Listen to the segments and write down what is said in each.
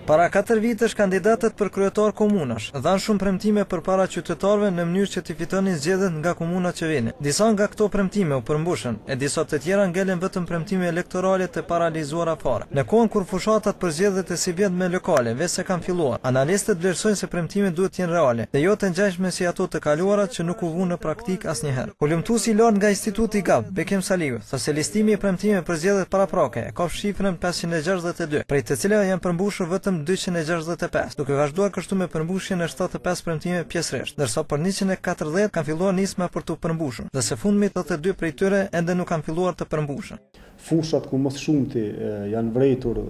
Para 4 vitesh kandidatët për kryetar komunash dhanë shumë premtime përpara qytetarëve në mënyrë që t'i fitonin zgjedhjet nga komuna që vinin. Disa nga këto premtime u përmbushën, e disa të tjera ngelen vetëm premtime elektorale të paralizuara fare. Në kohën kur fushatat për zgjedhjet e sibjed me lokale vetë se kanë filluar, analistët vlerësojnë se premtimet duhet të jenë reale dhe jo të ngjashme si ato të kaluarat që nuk u vu në praktik asnjëherë. Hulumtuesi i lartë nga Instituti GAV, Bekim Saliu, thosë se listimi i premtimeve për zgjedhjet paraprake ka shifrën 562, prej të cilave janë përmbushur vetëm 265, duke vazhduar kështu me përmbushjen e 75 premtime pjesërisht, ndërsa për 140 kanë filluar nisma për të përmbushur, dhe së fundmi 82 prej tyre ende nuk kanë filluar të përmbushen. Fushat ku më shumti janë vrejtur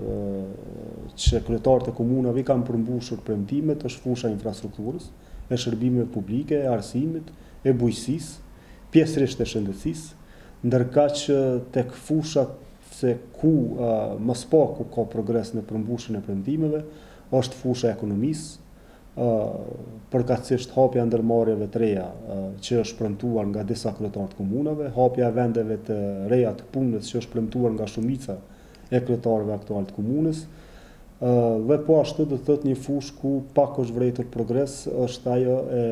që kryetarët e komunave kanë përmbushur premtimet është fusha infrastrukturës, e shërbimeve publike, e arsimit, e bujqësisë, pjesërisht e shëndetësisë, ndërka që tek fushat se ku më spaku ka progres në përmbushjen e premtimeve, është fusha e ekonomisë, përkatësisht hapja ndërmarrjeve të reja që është premtuar nga disa kryetarë të komunave, hapja e vendeve të reja të punës që është premtuar nga shumica e kryetarëve aktual të komunës, dhe po ashtu do të thotë një fushë ku pak është vërejtur progres është ajo e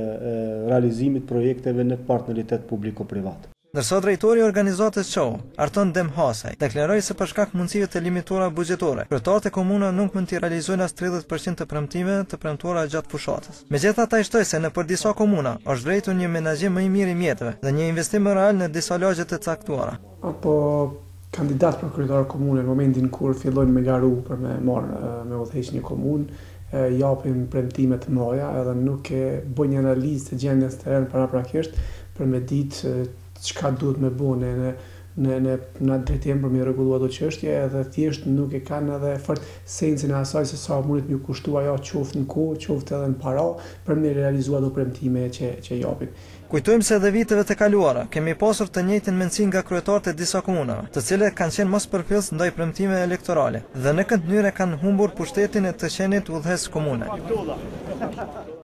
realizimit projekteve në partneritet publiko-privat. Ndërsa drejtori i organizatës QO, Arton Demhasaj, deklaroi se për shkak mundësive të limituara buxhetore, kryetarët e komunave nuk mund të realizojnë as 30% të premtimeve të premtuara gjatë fushatës. Megjithatë, ai shtoi se nëpër disa komuna është vërejtur një menaxhim më i mirë i mjeteve dhe një investim real në disa lagje të caktuara. Apo kandidat për kryetar komune në momentin kur fillojnë me garu për me udhëheq një komunë, japin premtime të mëdha edhe nuk e bëjnë një analizë të gjendjes së terren paraprakisht për me ditë çka duhet me bënë në drejtim për me rregulluar ato çështje, edhe thjesht nuk e kanë edhe fort sensin e asaj se sa mundet më kushtua ajo qoftë në kohë, qoftë edhe në para për me realizuar ato premtime që japin. Kujtojmë se edhe viteve të kaluara kemi pasur të njëjtin mendësi nga kryetarët e disa komunave, të cilët kanë qenë mos përfillës ndaj premtimeve elektorale dhe në këtë mënyrë kanë humbur pushtetin e të qenit udhëheqës komune.